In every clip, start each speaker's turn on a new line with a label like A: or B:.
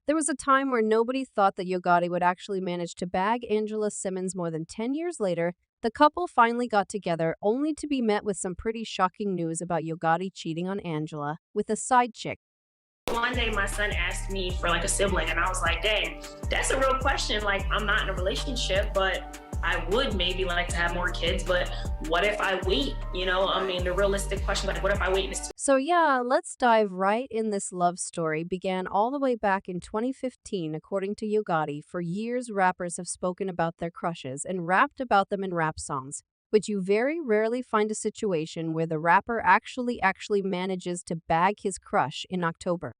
A: There was a time where nobody thought that Gotti would actually manage to bag Angela Simmons. More than 10 years later, the couple finally got together, only to be met with some pretty shocking news about Gotti cheating on Angela with a side chick.
B: One day my son asked me for like a sibling, and I was like, dang, that's a real question. Like, I'm not in a relationship, but I would maybe like to have more kids. But what if I wait? I mean, the realistic question, like, what if I wait and it's
A: So yeah, let's dive right in. This love story began all the way back in 2015, according to Gotti. For years, rappers have spoken about their crushes and rapped about them in rap songs. But you very rarely find a situation where the rapper actually manages to bag his crush. In October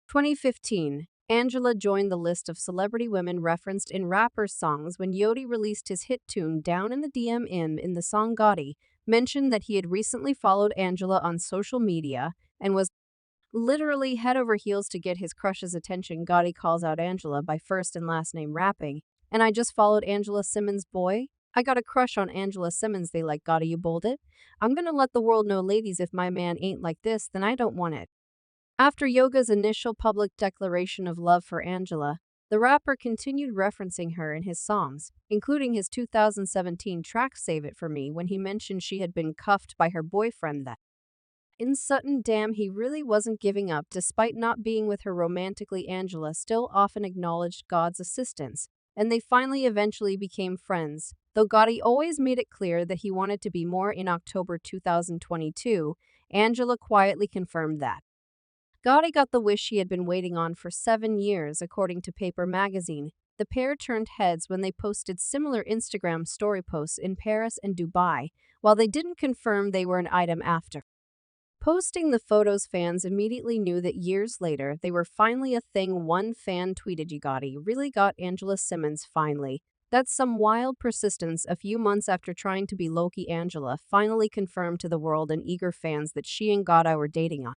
A: 2015, Angela joined the list of celebrity women referenced in rappers' songs when Yodi released his hit tune Down in the DMM. In the song, Gotti mentioned that he had recently followed Angela on social media and was literally head over heels to get his crush's attention. Gotti calls out Angela by first and last name, rapping, "And I just followed Angela Simmons, boy. I got a crush on Angela Simmons." They like, "Gotti, you bold it. I'm gonna let the world know, ladies, if my man ain't like this, then I don't want it." After Yoga's initial public declaration of love for Angela, the rapper continued referencing her in his songs, including his 2017 track Save It For Me, when he mentioned she had been cuffed by her boyfriend. That in Sutton, damn, he really wasn't giving up. Despite not being with her romantically, Angela still often acknowledged God's assistance, and they finally eventually became friends, though Gotti always made it clear that he wanted to be more. In October 2022, Angela quietly confirmed that Gotti got the wish he had been waiting on for 7 years, according to Paper magazine. The pair turned heads when they posted similar Instagram story posts in Paris and Dubai, while they didn't confirm they were an item after posting the photos. Fans immediately knew that years later they were finally a thing. One fan tweeted, "You Gotti really got Angela Simmons finally. That's some wild persistence." A few months after trying to be Loki, Angela finally confirmed to the world and eager fans that she and Gotti were dating on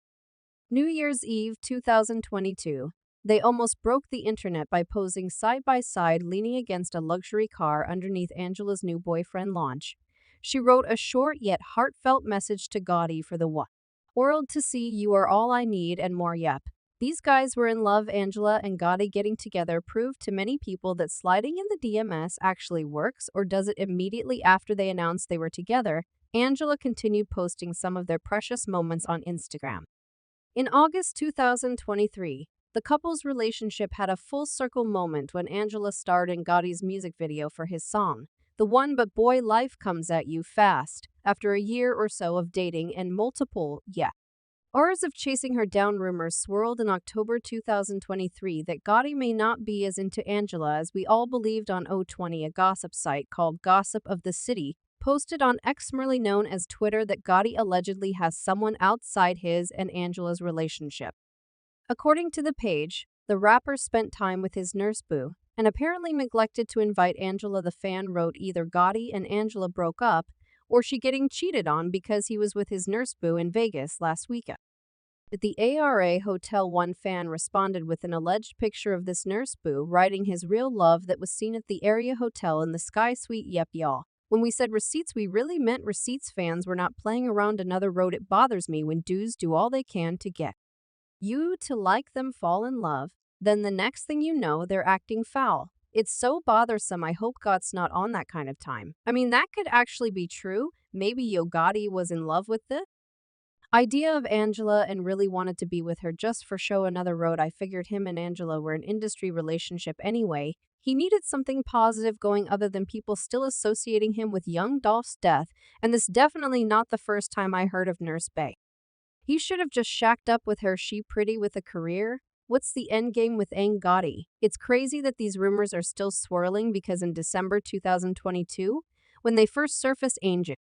A: New Year's Eve 2022. They almost broke the internet by posing side by side, leaning against a luxury car underneath Angela's new boyfriend launch. She wrote a short yet heartfelt message to Gotti for the world to see. "You are all I need and more." Yep. These guys were in love. Angela and Gotti getting together proved to many people that sliding in the DMS actually works, or does it. Immediately after they announced they were together, Angela continued posting some of their precious moments on Instagram. In August 2023, the couple's relationship had a full circle moment when Angela starred in Gotti's music video for his song, The One. But boy, life comes at you fast. After a year or so of dating and multiple hours of chasing her down, rumors swirled in October 2023 that Gotti may not be as into Angela as we all believed. On 020, a gossip site called Gossip of the City posted on X, formerly known as Twitter, that Gotti allegedly has someone outside his and Angela's relationship. According to the page, the rapper spent time with his nurse boo and apparently neglected to invite Angela. The fan wrote either Gotti and Angela broke up or she getting cheated on because he was with his nurse boo in Vegas last weekend. At the ARA hotel, one fan responded with an alleged picture of this nurse boo, writing his real love that was seen at the area hotel in the Sky Suite. Yep, y'all. When we said receipts, we really meant receipts. Fans were not playing around. Another wrote, "It bothers me when dudes do all they can to get you to like them, fall in love, then the next thing you know, they're acting foul. It's so bothersome. I hope God's not on that kind of time." I mean, that could actually be true. Maybe Gotti was in love with the idea of Angela and really wanted to be with her just for show. Another wrote, "I figured him and Angela were an industry relationship anyway. He needed something positive going other than people still associating him with young Dolph's death, and this definitely not the first time I heard of Nurse Bay. He should have just shacked up with her. She pretty with a career. What's the end game with Gotti?" It's crazy that these rumors are still swirling because in December 2022, when they first surfaced, Angela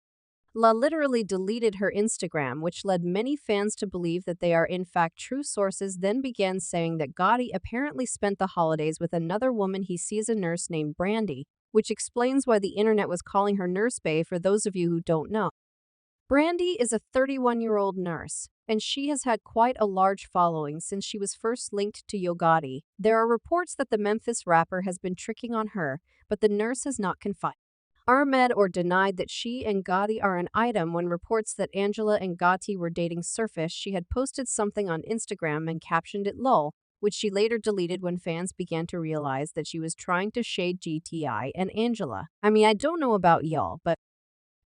A: literally deleted her Instagram, which led many fans to believe that they are in fact true. Sources then began saying that Gotti apparently spent the holidays with another woman he sees, a nurse named Brandy, which explains why the internet was calling her Nurse Bay. For those of you who don't know, Brandy is a 31-year-old nurse, and she has had quite a large following since she was first linked to Gotti. There are reports that the Memphis rapper has been tricking on her, but the nurse has not confirmed or denied that she and Gotti are an item. When reports that Angela and Gotti were dating surfaced, she had posted something on Instagram and captioned it, "Lol, which she later deleted when fans began to realize that she was trying to shade GTI and Angela. I mean, I don't know about y'all, but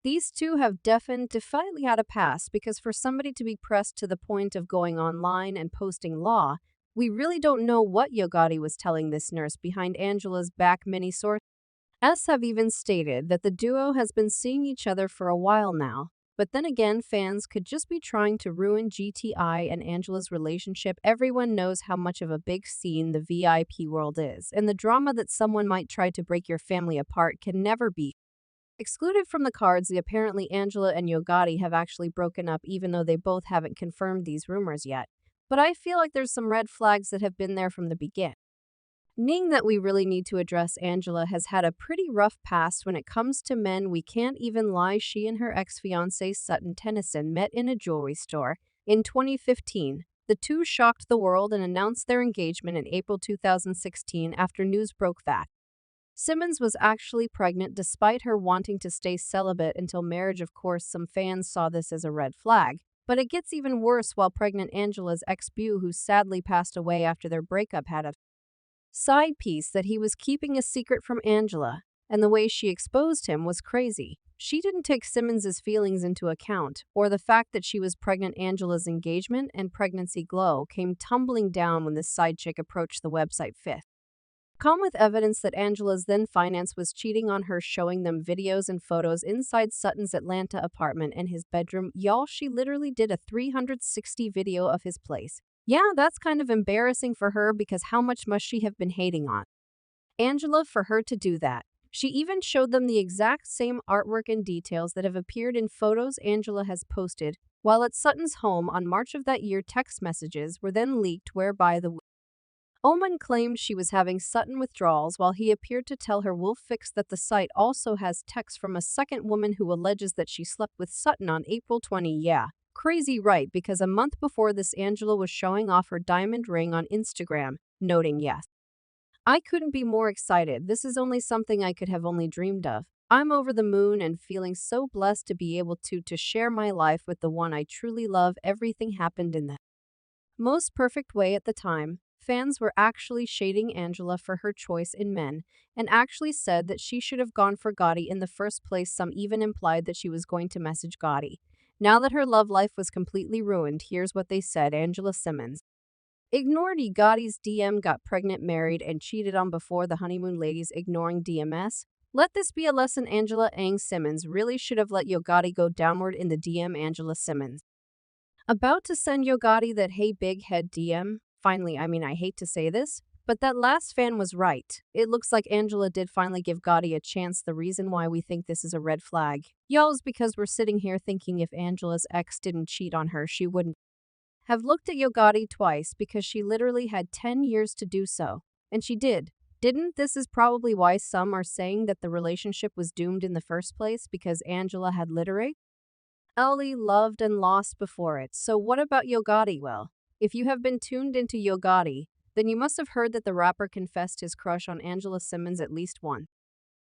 A: these two have definitely had a past because for somebody to be pressed to the point of going online and posting law, we really don't know what Gotti was telling this nurse behind Angela's back. Many sources have even stated that the duo has been seeing each other for a while now. But then again, fans could just be trying to ruin GTI and Angela's relationship. Everyone knows how much of a big scene the VIP world is, and the drama that someone might try to break your family apart can never be excluded from the cards. Apparently Angela and Gotti have actually broken up, even though they both haven't confirmed these rumors yet. But I feel like there's some red flags that have been there from the beginning that we really need to address. Angela has had a pretty rough past when it comes to men. We can't even lie. She and her ex-fiancé Sutton Tennyson met in a jewelry store in 2015. The two shocked the world and announced their engagement in April 2016 after news broke that Simmons was actually pregnant despite her wanting to stay celibate until marriage. Of course, some fans saw this as a red flag. But it gets even worse. While pregnant, Angela's ex-beau, who sadly passed away after their breakup, had a side piece that he was keeping a secret from Angela, and the way she exposed him was crazy. She didn't take Simmons's feelings into account, or the fact that she was pregnant. Angela's engagement and pregnancy glow came tumbling down when this side chick approached the website Fifth Com with evidence that Angela's then finance was cheating on her, showing them videos and photos inside Sutton's Atlanta apartment and his bedroom. Y'all, she literally did a 360 video of his place. Yeah, that's kind of embarrassing for her because how much must she have been hating on Angela for her to do that? She even showed them the exact same artwork and details that have appeared in photos Angela has posted. While at Sutton's home on March of that year, text messages were then leaked whereby the Oman claimed she was having Sutton withdrawals, while he appeared to tell her Wolf Fix that the site also has texts from a second woman who alleges that she slept with Sutton on April 20. Yeah, crazy, right? Because a month before this, Angela was showing off her diamond ring on Instagram, noting, "Yes, I couldn't be more excited. This is only something I could have only dreamed of. I'm over the moon and feeling so blessed to be able to share my life with the one I truly love. Everything happened in the most perfect way at the time." Fans were actually shading Angela for her choice in men, and actually said that she should have gone for Gotti in the first place. Some even implied that she was going to message Gotti. Now that her love life was completely ruined, here's what they said. Angela Simmons ignored Gotti's DM, got pregnant, married, and cheated on before the honeymoon. Ladies ignoring DMS? Let this be a lesson. Angela Simmons really should have let Gotti go downward in the DM. Angela Simmons about to send Gotti that "hey big head" DM. Finally, I mean, I hate to say this, but that last fan was right. It looks like Angela did finally give Gotti a chance. The reason why we think this is a red flag, y'all, is because we're sitting here thinking if Angela's ex didn't cheat on her, she wouldn't have looked at Gotti twice, because she literally had 10 years to do so. And she didn't. This is probably why some are saying that the relationship was doomed in the first place, because Angela had literally loved and lost before it. So what about Gotti? Well, if you have been tuned into Gotti, then you must have heard that the rapper confessed his crush on Angela Simmons at least once.